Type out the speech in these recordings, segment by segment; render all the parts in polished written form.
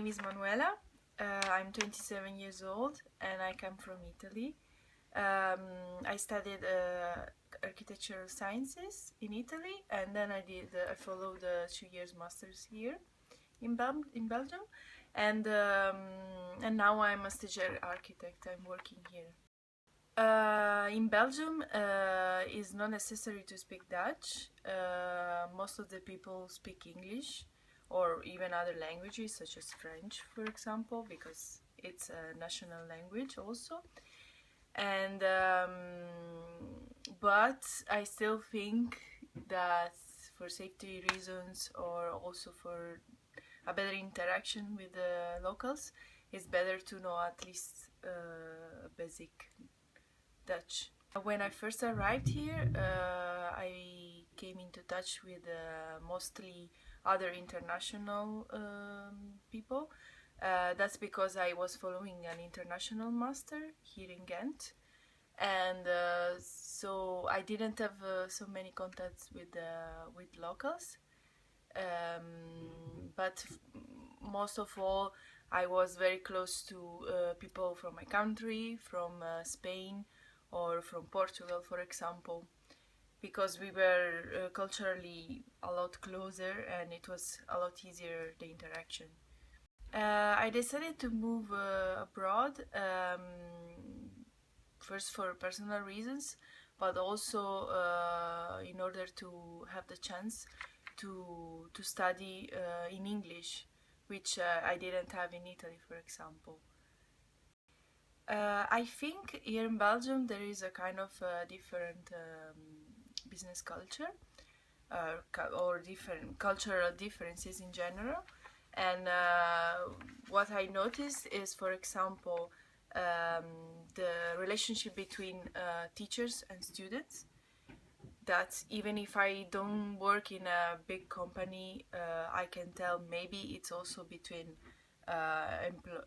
name is Manuela. I'm 27 years old and I come from Italy. I studied architectural sciences in Italy, and then I followed the 2 years masters here in Belgium, and now I'm a stagiaire architect. I'm working here. In Belgium, it's not necessary to speak Dutch. Most of the people speak English or even other languages such as French, for example, because it's a national language also. And but I still think that for safety reasons or also for a better interaction with the locals, it's better to know at least basic Dutch. When I first arrived here, I came into touch with mostly other international people. That's because I was following an international master here in Ghent, and so I didn't have so many contacts with locals. But most of all, I was very close to people from my country, from Spain, or from Portugal, for example, because we were culturally a lot closer and it was a lot easier, the interaction. I decided to move abroad, first for personal reasons, but also in order to have the chance to study in English, which I didn't have in Italy, for example. I think here in Belgium there is a kind of different business culture or different cultural differences in general. And what I noticed is, for example, the relationship between teachers and students. That even if I don't work in a big company, I can tell maybe it's also between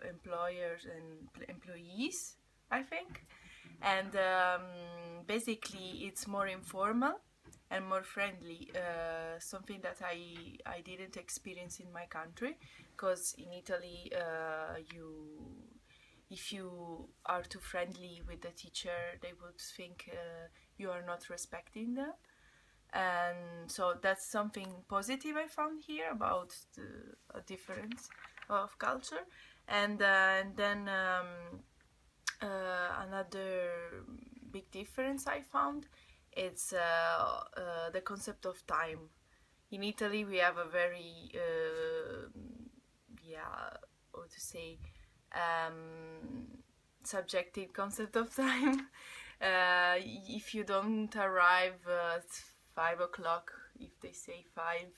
employers and employees, I think. And basically it's more informal and more friendly, something that I didn't experience in my country, because in Italy if you are too friendly with the teacher, they would think you are not respecting them. And so that's something positive I found here about a difference of culture. And then another big difference I found, it's the concept of time. In Italy we have a very how to say, subjective concept of time. If you don't arrive at 5 o'clock, if they say 5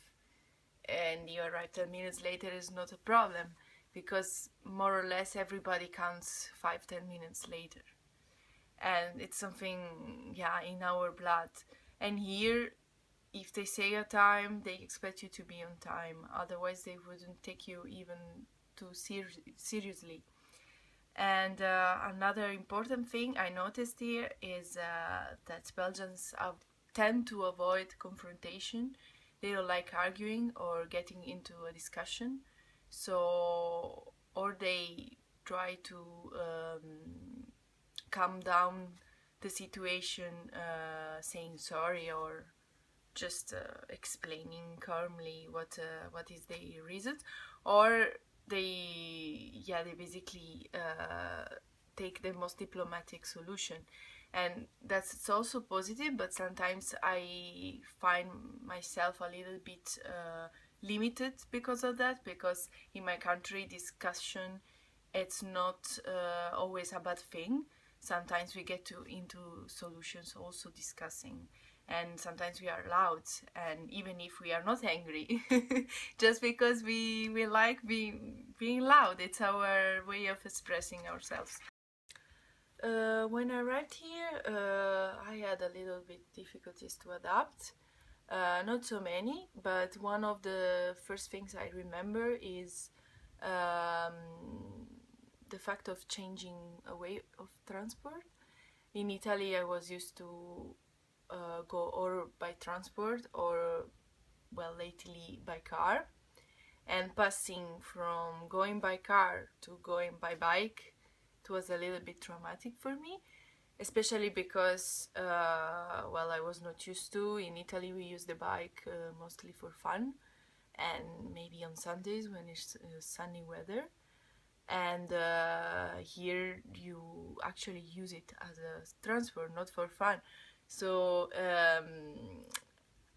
and you arrive 10 minutes later, is not a problem, because more or less everybody counts 5-10 minutes later, and it's something in our blood. And here, if they say a time, they expect you to be on time, otherwise they wouldn't take you even too seriously. And another important thing I noticed here is that Belgians tend to avoid confrontation. They don't like arguing or getting into a discussion, so or they try to calm down the situation, saying sorry or just explaining calmly what is the reason, or they basically take the most diplomatic solution. And it's also positive, but sometimes I find myself a little bit limited because of that, because in my country discussion, it's not always a bad thing. Sometimes we get into solutions also discussing, and sometimes we are loud, and even if we are not angry, just because we like being loud, it's our way of expressing ourselves. When I arrived here, I had a little bit difficulties to adapt. Not so many, but one of the first things I remember is the fact of changing a way of transport. In Italy, I was used to go or by transport or, well, lately by car. and passing from going by car to going by bike, it was a little bit traumatic for me, especially because well, I was not used to. In Italy we use the bike mostly for fun and maybe on Sundays when it's sunny weather, and here you actually use it as a transport, not for fun. So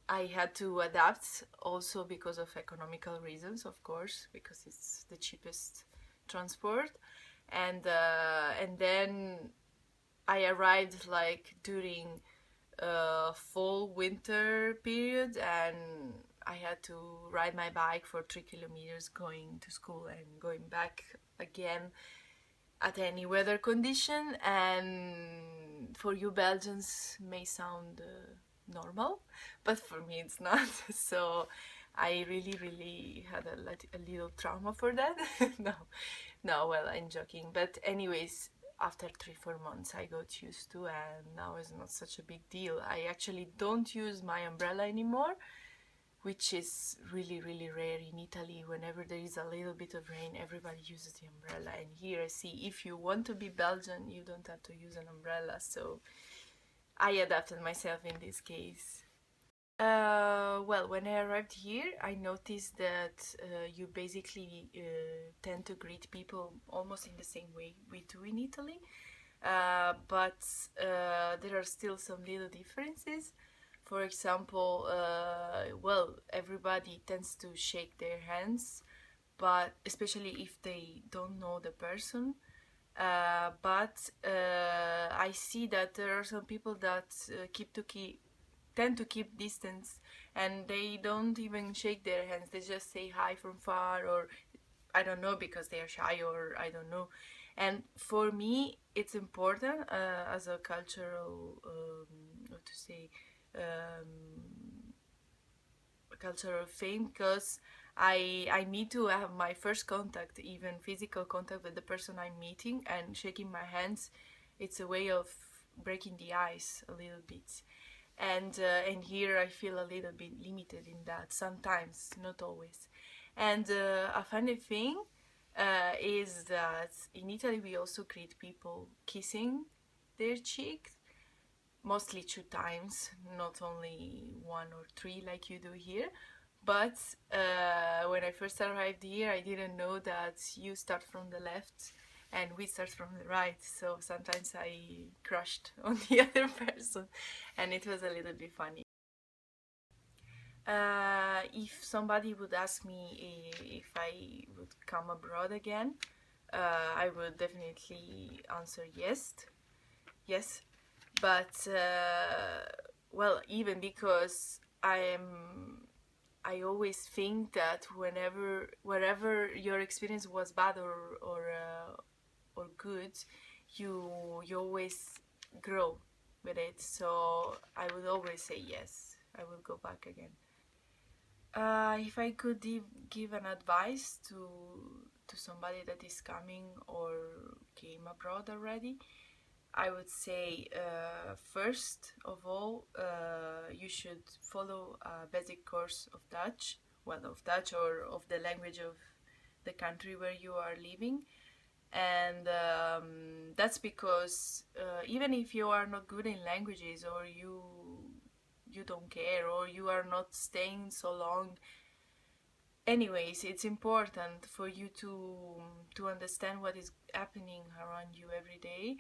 I had to adapt also because of economical reasons, of course, because it's the cheapest transport. And then I arrived like during fall winter period, and I had to ride my bike for 3 kilometers going to school and going back again at any weather condition. And for you Belgians may sound normal, but for me it's not. So I really had a little trauma for that. No, well, I'm joking, but anyways, after 3-4 months I got used to, and now it's not such a big deal. I actually don't use my umbrella anymore, which is really rare in Italy. Whenever there is a little bit of rain, everybody uses the umbrella, and here I see if you want to be Belgian you don't have to use an umbrella. So I adapted myself in this case. Well, when I arrived here, I noticed that you basically tend to greet people almost in the same way we do in Italy, but there are still some little differences. For example, well, everybody tends to shake their hands, but especially if they don't know the person. But I see that there are some people that tend to keep distance, and they don't even shake their hands. They just say hi from far, or I don't know, because they are shy, or I don't know. And for me it's important as a cultural what to say, cultural thing, because I need to have my first contact, even physical contact, with the person I'm meeting, and shaking my hands, it's a way of breaking the ice a little bit. And here I feel a little bit limited in that sometimes, not always. And a funny thing is that in Italy we also greet people kissing their cheek, mostly 2 times, not only 1 or 3 like you do here. But when I first arrived here, I didn't know that you start from the left and we start from the right. So sometimes I crushed on the other person, and it was a little bit funny. If somebody would ask me if I would come abroad again, I would definitely answer yes. Yes, but well, even because I always think that wherever your experience was bad or good, you always grow with it. So I would always say yes, I will go back again. If I could give an advice to somebody that is coming or came abroad already, I would say first of all, you should follow a basic course of Dutch, well, of Dutch or of the language of the country where you are living. And that's because even if you are not good in languages, or you don't care, or you are not staying so long, anyways, it's important for you to understand what is happening around you every day,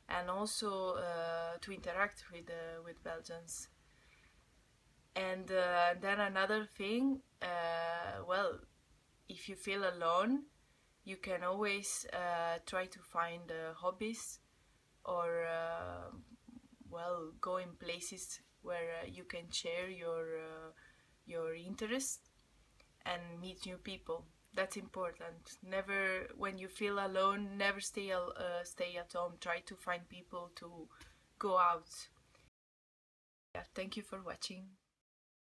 and also to interact with Belgians. And then another thing, well, if you feel alone, you can always try to find hobbies, or well, go in places where you can share your interests and meet new people. That's important. Never, when you feel alone, never stay at home. Try to find people to go out. Yeah, thank you for watching.